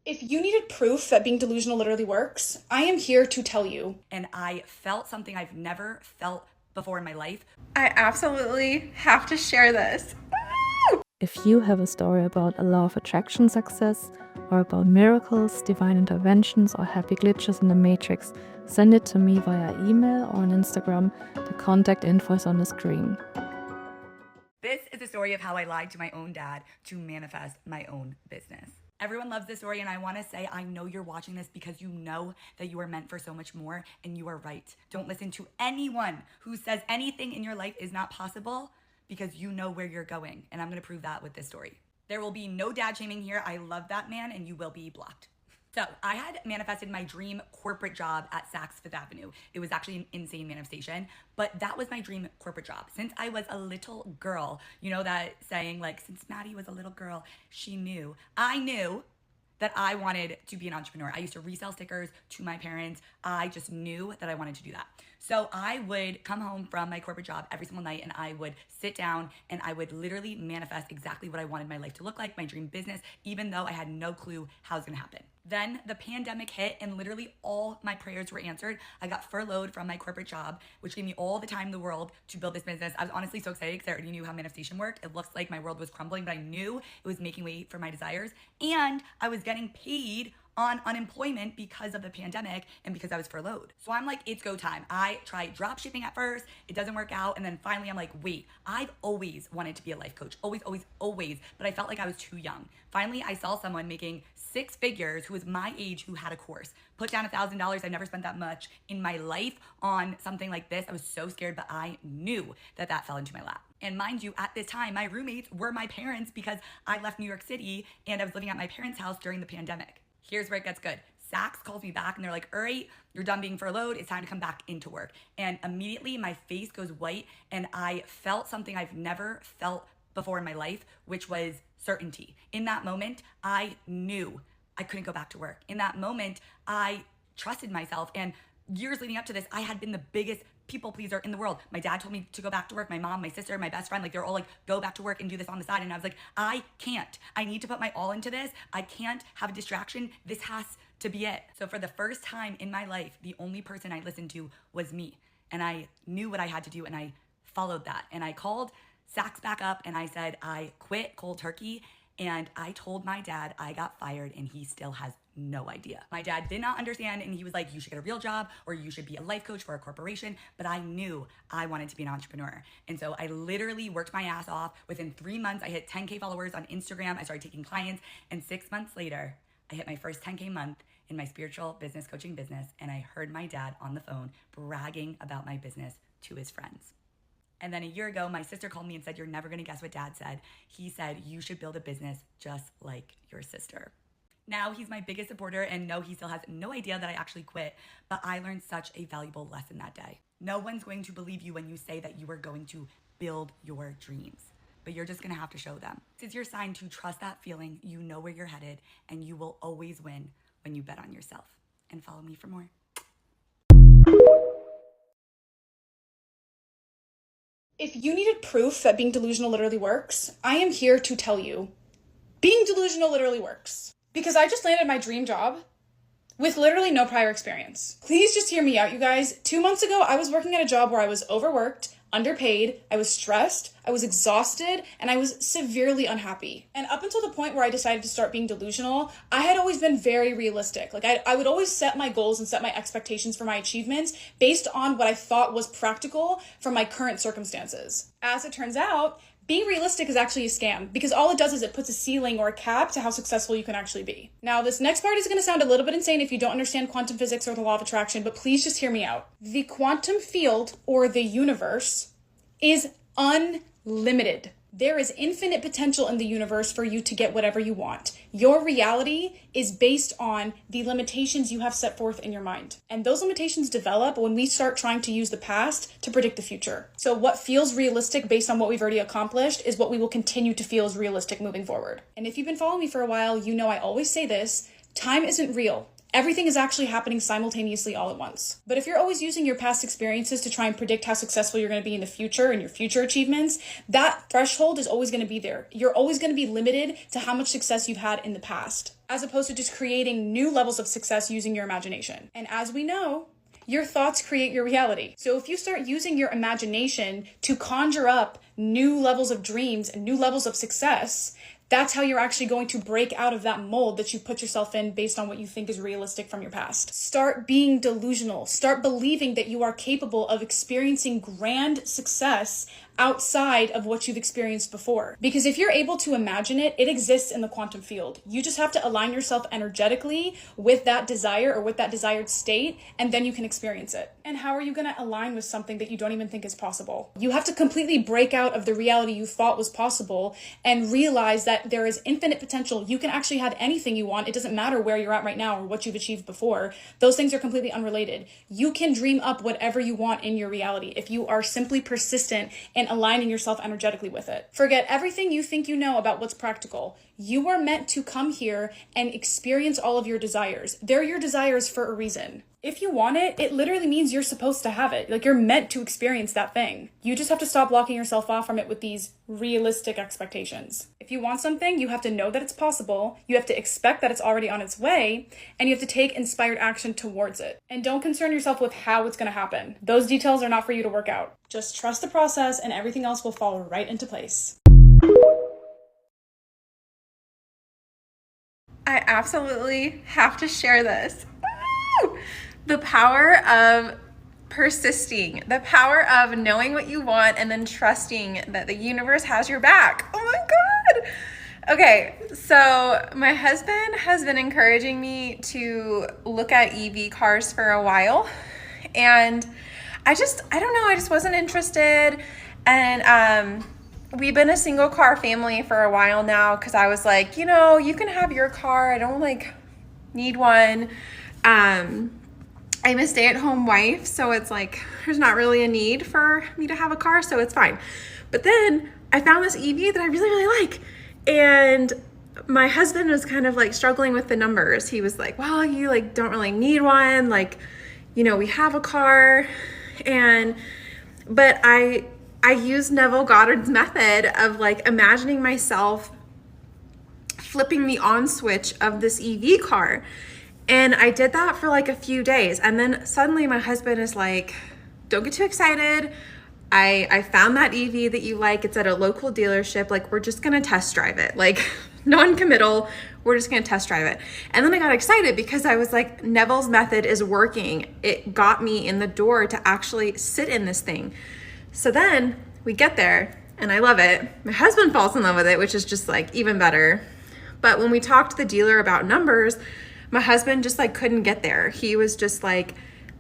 If you needed proof that being delusional literally works, I am here to tell you. And I felt something I've never felt before in my life. I absolutely have to share this. If you have a story about a law of attraction success, or about miracles, divine interventions, or happy glitches in the matrix, send it to me via email or on Instagram. The contact info is on the screen. This is the story of how I lied to my own dad to manifest my own business. Everyone loves this story, and I want to say I know you're watching this because you know that you are meant for so much more, and you are right. Don't listen to anyone who says anything in your life is not possible, because you know where you're going, and I'm going to prove that with this story. There will be no dad shaming here. I love that man, and you will be blocked. So I had manifested my dream corporate job at Saks Fifth Avenue. It was actually an insane manifestation, but that was my dream corporate job. Since I was a little girl, you know that saying, like, since Maddie was a little girl, she knew. I knew that I wanted to be an entrepreneur. I used to resell stickers to my parents. I just knew that I wanted to do that. So I would come home from my corporate job every single night, and I would sit down and I would literally manifest exactly what I wanted my life to look like, my dream business, even though I had no clue how it was gonna happen. Then the pandemic hit, and literally all my prayers were answered. I got furloughed from my corporate job, which gave me all the time in the world to build this business. I was honestly so excited because I already knew how manifestation worked. It looks like my world was crumbling, but I knew it was making way for my desires. And I was getting paid on unemployment because of the pandemic and because I was furloughed. So I'm like, it's go time. I tried drop shipping at first. It doesn't work out. And then finally I'm like, wait, I've always wanted to be a life coach. Always, always, always. But I felt like I was too young. Finally, I saw someone making 6 figures who was my age who had a course. Put down $1,000. I've never spent that much in my life on something like this. I was so scared, but I knew that that fell into my lap. And mind you, at this time, my roommates were my parents because I left New York City and I was living at my parents' house during the pandemic. Here's where it gets good. Saks calls me back and they're like, all right, you're done being furloughed. It's time to come back into work. And immediately my face goes white and I felt something I've never felt before in my life, which was certainty. In that moment, I knew I couldn't go back to work. In that moment, I trusted myself. And years leading up to this, I had been the biggest people pleaser in the world. My dad told me to go back to work. My mom, my sister, my best friend, like they're all like, go back to work and do this on the side. And I was like, I can't. I need to put my all into this. I can't have a distraction. This has to be it. So for the first time in my life, the only person I listened to was me. And I knew what I had to do and I followed that. And I called Saks back up and I said, I quit cold turkey. And I told my dad I got fired and he still has no idea. My dad did not understand and he was like, you should get a real job or you should be a life coach for a corporation. But I knew I wanted to be an entrepreneur. And so I literally worked my ass off. Within 3 months, I hit 10K followers on Instagram. I started taking clients. And 6 months later, I hit my first 10K month in my spiritual business coaching business. And I heard my dad on the phone bragging about my business to his friends. And then a year ago, my sister called me and said, you're never gonna guess what dad said. He said, you should build a business just like your sister. Now he's my biggest supporter and no, he still has no idea that I actually quit, but I learned such a valuable lesson that day. No one's going to believe you when you say that you are going to build your dreams, but you're just gonna have to show them. This is your sign to trust that feeling. You know where you're headed and you will always win when you bet on yourself. And follow me for more. If you needed proof that being delusional literally works, I am here to tell you. Being delusional literally works. Because I just landed my dream job with literally no prior experience. Please just hear me out, you guys. 2 months ago, I was working at a job where I was overworked, underpaid, I was stressed, I was exhausted, and I was severely unhappy. And up until the point where I decided to start being delusional, I had always been very realistic. Like I would always set my goals and set my expectations for my achievements based on what I thought was practical for my current circumstances. As it turns out, being realistic is actually a scam because all it does is it puts a ceiling or a cap to how successful you can actually be. Now, this next part is going to sound a little bit insane if you don't understand quantum physics or the law of attraction, but please just hear me out. The quantum field or the universe is unlimited. There is infinite potential in the universe for you to get whatever you want. Your reality is based on the limitations you have set forth in your mind. And those limitations develop when we start trying to use the past to predict the future. So what feels realistic based on what we've already accomplished is what we will continue to feel as realistic moving forward. And if you've been following me for a while, you know I always say this, time isn't real. Everything is actually happening simultaneously all at once. But if you're always using your past experiences to try and predict how successful you're going to be in the future and your future achievements, that threshold is always going to be there. You're always going to be limited to how much success you've had in the past. as opposed to just creating new levels of success using your imagination. And as we know, your thoughts create your reality. So if you start using your imagination to conjure up new levels of dreams and new levels of success, that's how you're actually going to break out of that mold that you put yourself in based on what you think is realistic from your past. Start being delusional. Start believing that you are capable of experiencing grand success outside of what you've experienced before. Because if you're able to imagine it, it exists in the quantum field. You just have to align yourself energetically with that desire or with that desired state, and then you can experience it. And how are you going to align with something that you don't even think is possible? You have to completely break out of the reality you thought was possible and realize that there is infinite potential. You can actually have anything you want. It doesn't matter where you're at right now or what you've achieved before. Those things are completely unrelated. You can dream up whatever you want in your reality if you are simply persistent and aligning yourself energetically with it. Forget everything you think you know about what's practical. You are meant to come here and experience all of your desires. They're your desires for a reason. If you want it, it literally means you're supposed to have it. Like, you're meant to experience that thing. You just have to stop blocking yourself off from it with these realistic expectations. If you want something, you have to know that it's possible, you have to expect that it's already on its way, and you have to take inspired action towards it. And don't concern yourself with how it's going to happen. Those details are not for you to work out. Just trust the process and everything else will fall right into place. I absolutely have to share this. Woo! The power of persisting, the power of knowing what you want and then trusting that the universe has your back. Oh my God. Okay, so my husband has been encouraging me to look at EV cars for a while. And I don't know, I just wasn't interested. And we've been a single car family for a while now because I was like, you can have your car. I don't need one. I'm a stay-at-home wife, so it's like there's not really a need for me to have a car, so it's fine. But then I found this EV that I really, really like. And my husband was kind of struggling with the numbers. He was like, well, you don't really need one. We have a car. But I used Neville Goddard's method of imagining myself flipping the on switch of this EV car. And I did that for a few days. And then suddenly my husband is like, don't get too excited. I found that EV that you like. It's at a local dealership. We're just going to test drive it. Non-committal. We're just going to test drive it. And then I got excited because I was like, Neville's method is working. It got me in the door to actually sit in this thing. So then we get there and I love it. My husband falls in love with it, which is just even better. But when we talked to the dealer about numbers, my husband just couldn't get there. He was just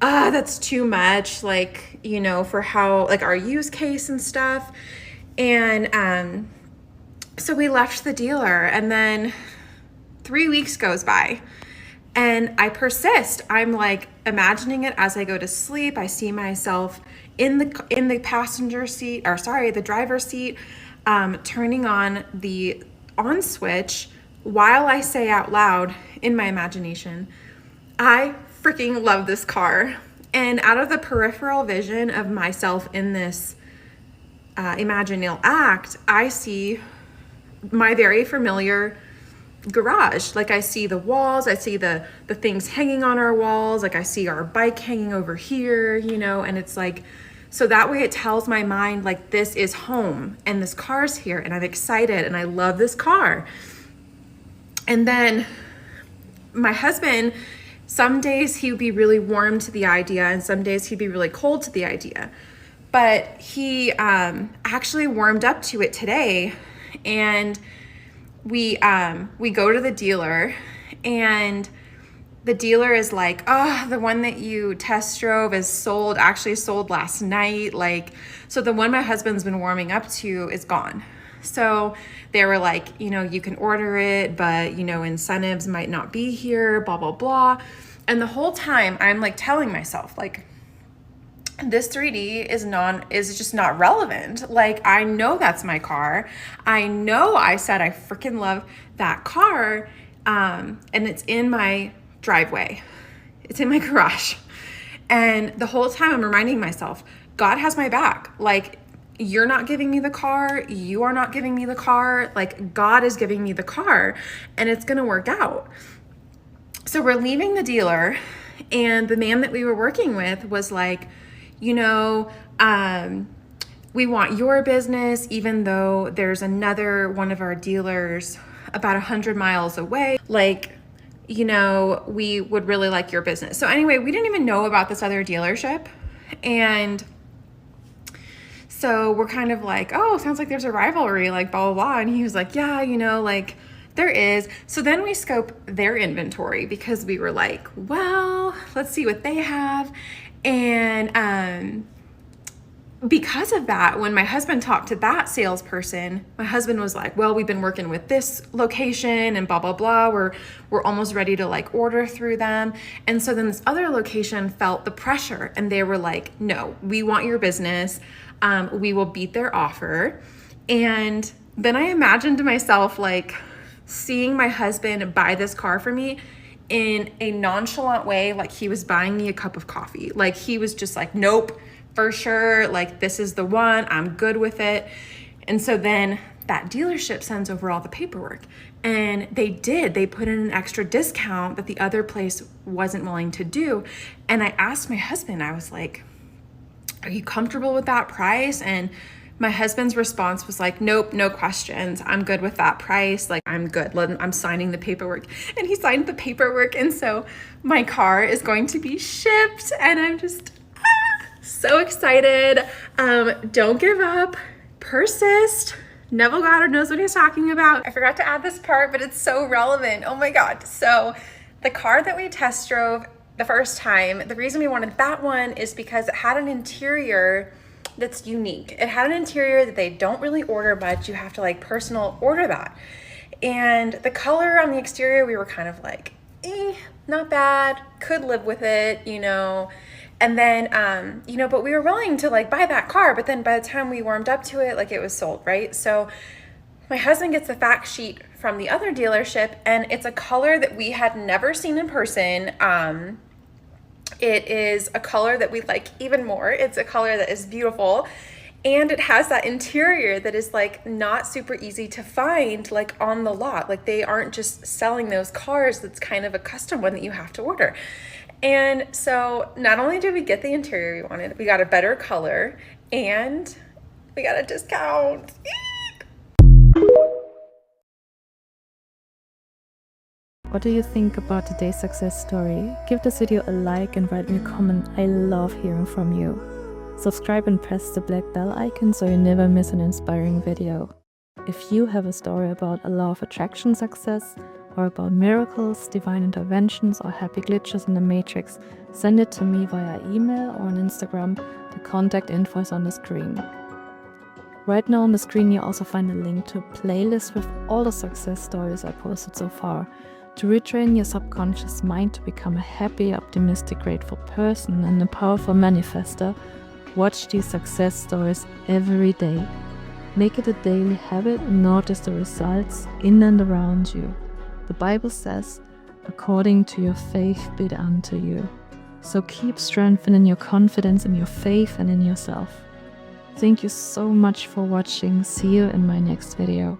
that's too much, for how our use case and stuff. And so we left the dealer, and then 3 weeks goes by and I persist. I'm imagining it as I go to sleep. I see myself in the passenger seat, the driver's seat, turning on the on switch while I say out loud in my imagination, I freaking love this car. And out of the peripheral vision of myself in this imaginal act, I see my very familiar garage. I see the walls, I see the things hanging on our walls, I see our bike hanging over here, and it's so that way it tells my mind this is home and this car's here and I'm excited and I love this car. And then my husband, some days he would be really warm to the idea and some days he'd be really cold to the idea. But he actually warmed up to it today, and we go to the dealer and the dealer is like, oh, the one that you test drove is sold last night. So the one my husband's been warming up to is gone. So they were like, you can order it, but, incentives might not be here, blah, blah, blah. And the whole time I'm telling myself, this 3D is just not relevant. I know that's my car. I know I said I freaking love that car. And it's in my driveway. It's in my garage. And the whole time I'm reminding myself, God has my back. you're not giving me the car, you are not giving me the car, like God is giving me the car, and it's gonna work out. So we're leaving the dealer, and the man that we were working with was like, you know, we want your business, even though there's another one of our dealers about 100 miles away. Like, you know, we would really like your business. So anyway, we didn't even know about this other dealership. And so we're kind of like, oh, sounds like there's a rivalry, like blah, blah, blah. And he was like, yeah, you know, like there is. So then we scope their inventory because we were like, well, let's see what they have. And because of that, when my husband talked to that salesperson, my husband was like, well, we've been working with this location and blah, blah, blah. We're almost ready to like order through them. And so then this other location felt the pressure and they were like, no, we want your business. We will beat their offer. And then I imagined to myself like seeing my husband buy this car for me in a nonchalant way, like he was buying me a cup of coffee. Like he was just like, nope, for sure, like this is the one, I'm good with it. And so then that dealership sends over all the paperwork, and they put in an extra discount that the other place wasn't willing to do. And I asked my husband, I was like, are you comfortable with that price? And my husband's response was like, nope, no questions. I'm good with that price. Like, I'm good. I'm signing the paperwork. And he signed the paperwork. And so my car is going to be shipped, and I'm just so excited. Don't give up, persist. Neville Goddard knows what he's talking about. I forgot to add this part, but it's so relevant. Oh my God. So the car that we test drove the first time, the reason we wanted that one is because it had an interior that's unique. It had an interior that they don't really order much. You have to like personal order that. And the color on the exterior, we were kind of like, not bad, could live with it, you know. And then, you know, but we were willing to like buy that car, but then by the time we warmed up to it, like it was sold, right? So my husband gets the fact sheet from the other dealership, and it's a color that we had never seen in person. It is a color that we like even more. It's a color that is beautiful, and it has that interior that is like not super easy to find like on the lot. Like they aren't just selling those cars. That's kind of a custom one that you have to order. And so not only did we get the interior we wanted, we got a better color and we got a discount. What do you think about today's success story? Give this video a like and write me a comment. I love hearing from you. Subscribe and press the black bell icon so you never miss an inspiring video. If you have a story about a law of attraction success, or about miracles, divine interventions, or happy glitches in the matrix, send it to me via email or on Instagram. The contact info is on the screen. Right now on the screen you also find a link to a playlist with all the success stories I posted so far. To retrain your subconscious mind to become a happy, optimistic, grateful person and a powerful manifester, watch these success stories every day. Make it a daily habit and notice the results in and around you. The Bible says, according to your faith be it unto you. So keep strengthening your confidence in your faith and in yourself. Thank you so much for watching. See you in my next video.